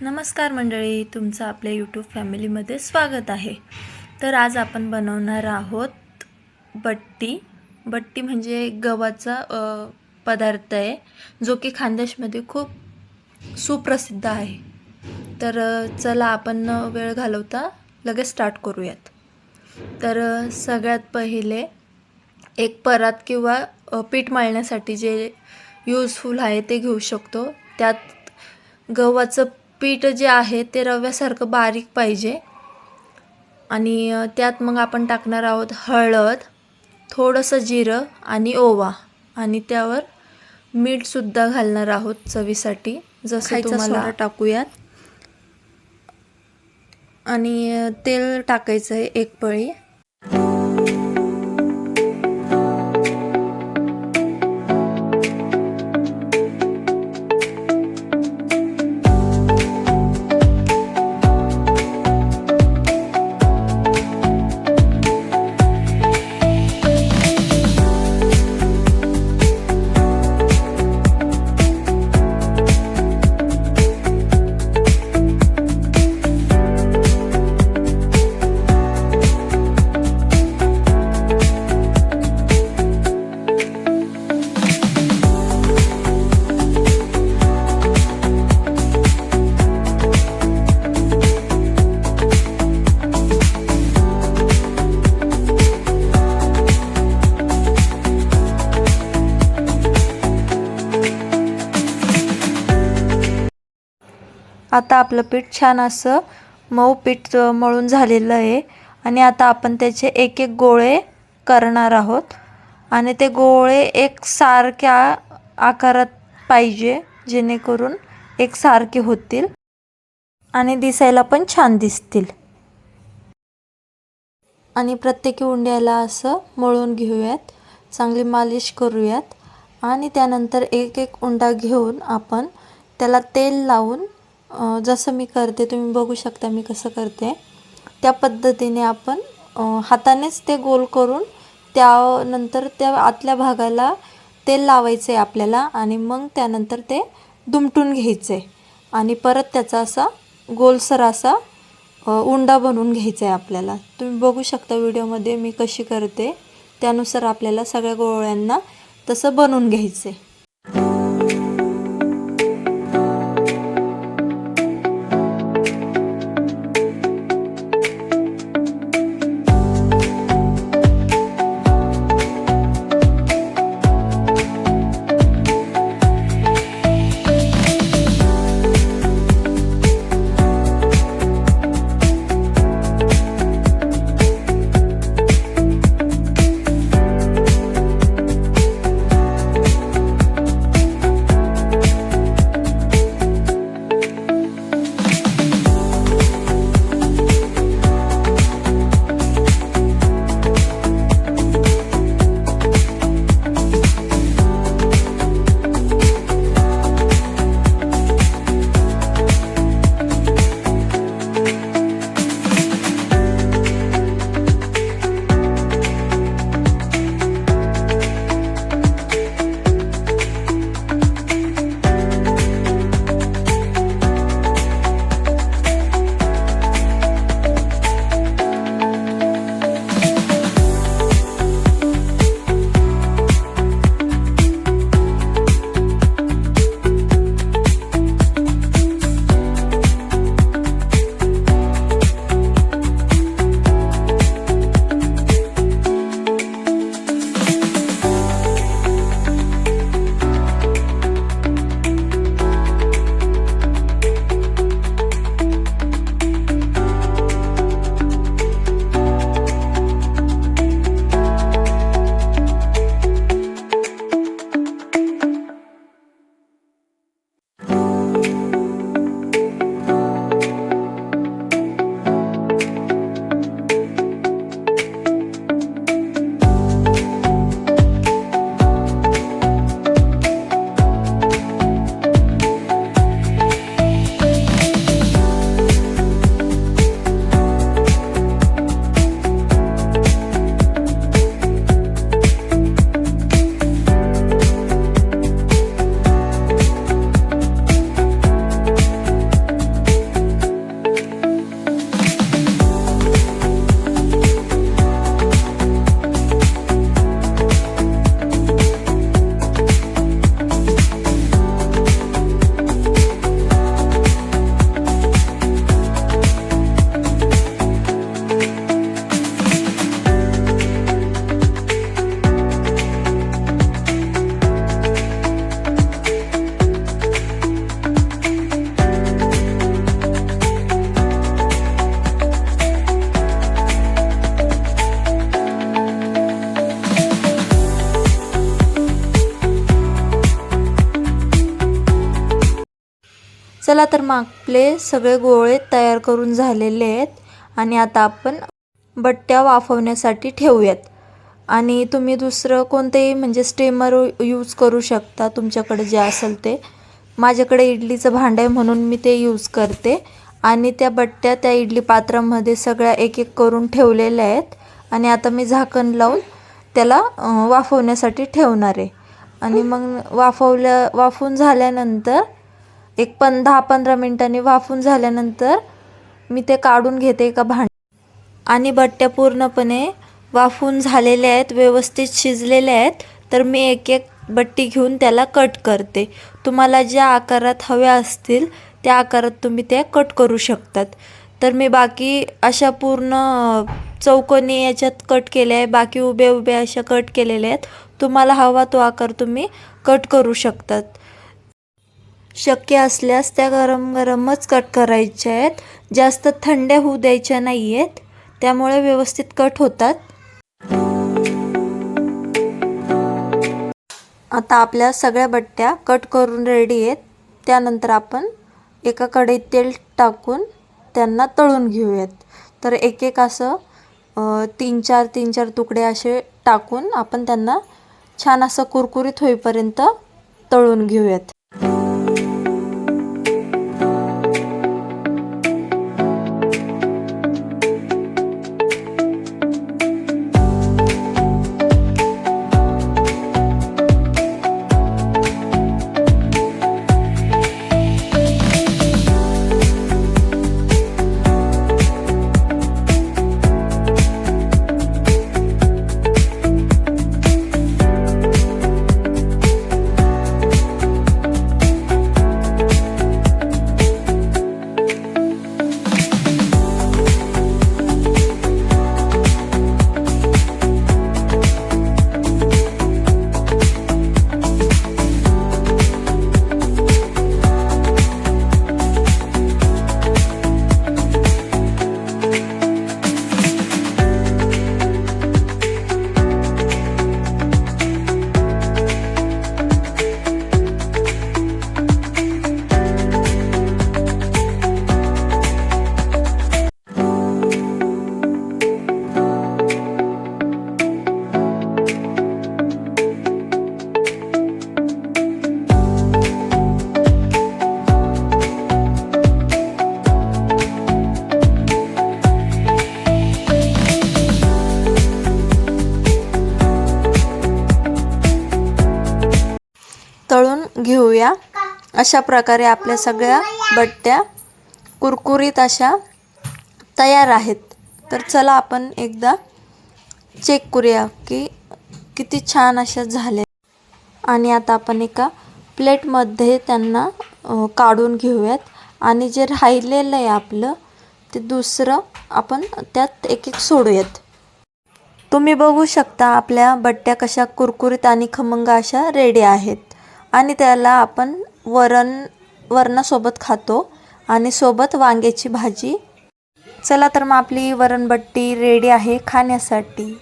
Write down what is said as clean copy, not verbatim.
नमस्कार मंडळी, तुमचं आपल्या यूट्यूब फॅमिलीमध्ये स्वागत आहे। तर आज आपण बनवणार आहोत बट्टी। बट्टी म्हणजे गव्हाचा पदार्थ आहे, जो की खानदेशमध्ये खूप सुप्रसिद्ध आहे। तर चला आपण वेळ घालवता लगेच स्टार्ट करूयात। तर सगळ्यात पहिले एक परात किंवा पीठ मळण्यासाठी जे यूजफुल आहे ते घेऊ शकतो। त्यात गव्हाचं पीठ जे आहे ते रव्यासारखं बारीक पाहिजे आणि त्यात मग आपण टाकणार आहोत हळद, थोडंसं जिरं आणि ओवा आणि त्यावर मीठ सुद्धा घालणार आहोत चवीसाठी, जसं तुम्हाला टाकूयात। आणि तेल टाकायचं आहे एक पळी। आता आपलं पीठ छान असं मऊ पीठ मळून झालेलं आहे आणि आता आपण त्याचे एक एक गोळे करणार आहोत आणि ते गोळे एकसारख्या आकारात पाहिजे, जेणेकरून एकसारखे होतील आणि दिसायला पण छान दिसतील। आणि प्रत्येक उंड्याला असं मळून घेऊयात, चांगली मालिश करूयात आणि त्यानंतर एक एक उंडा घेऊन आपण त्याला तेल लावून, जसं मी करते तुम्ही बघू शकता मी कसं करते, त्या पद्धतीने आपण हातानेच ते गोल करून त्यानंतर त्या आतल्या भागाला तेल लावायचं आहे आपल्याला आणि मग त्यानंतर ते दुमटून घ्यायचं आहे आणि परत त्याचा असा गोलसर असा उंडा बनवून घ्यायचा आहे आपल्याला। तुम्ही बघू शकता व्हिडिओमध्ये मी कशी करते, त्यानुसार आपल्याला सगळ्या गोळ्यांना तसं बनवून घ्यायचं आहे। चला तर मग आपले सगळे गोळे तयार करून झालेले आहेत आणि आता आपण बट्ट्या वाफवण्यासाठी ठेवूयात. आणि तुम्ही दुसरं कोणतेही म्हणजे स्टीमर यूज करू शकता तुमच्याकडे जे असेल ते. माझ्याकडे इडलीचं भांडं आहे म्हणून मी ते यूज करते. आणि त्या बट्ट्या त्या इडली पात्रामध्ये सगळ्या एक एक करून ठेवलेल्या आहेत आणि आता मी झाकण लावून त्याला वाफवण्यासाठी ठेवणार आहे. आणि मग वाफून झाल्यानंतर एक 10-15 मिनिटांनी वाफून झाल्यानंतर मी ते काढून घेते एका आणि बट्ट्या पूर्णपणे वाफून झालेल्या आहेत, व्यवस्थित शिजलेल्या आहेत. तर मी एक एक बट्टी घेऊन त्याला कट करते. तुम्हाला ज्या आकारात हव्या असतील त्या आकारात तुम्ही त्या कट करू शकतात. तर मी बाकी अशा पूर्ण चौकोनी याच्यात कट केल्या आहे, बाकी उभे उभे अशा कट केलेल्या आहेत. तुम्हाला हवा तो आकार तुम्ही कट करू शकतात. शक्य असल्यास त्या गरम गरमच कट करायच्या आहेत, जास्त थंड होऊ द्यायच्या नाही आहेत, त्यामुळे व्यवस्थित कट होतात. आता आपल्या सगळ्या बट्ट्या कट करून रेडी आहेत. त्यानंतर आपण एका कढईत तेल टाकून त्यांना तळून घेऊयात. तर एक एक असं 3-4 तुकडे असे टाकून आपण त्यांना छान असं कुरकुरीत होईपर्यंत तळून घेऊयात. तळून घेऊया. अशा प्रकारे आपल्या सगळ्या बट्ट्या कुरकुरीत अशा तयार आहेत. तर चला आपण एकदा चेक करूया की किती छान अशा झाल्या. आणि आता आपण एका प्लेटमध्ये त्यांना काढून घेऊयात. आणि जे राहिलेलं आहे आपलं ते दुसरं आपण त्यात एक एक सोडूयात. तुम्ही बघू शकता आपल्या बट्ट्या कशा कुरकुरीत आणि खमंग अशा रेडी आहेत. आणि त्याला आपण वरणासोबत खातो आणि सोबत वांग्याची भाजी. चला तर मग आपली वरणबट्टी रेडी आहे खाण्यासाठी.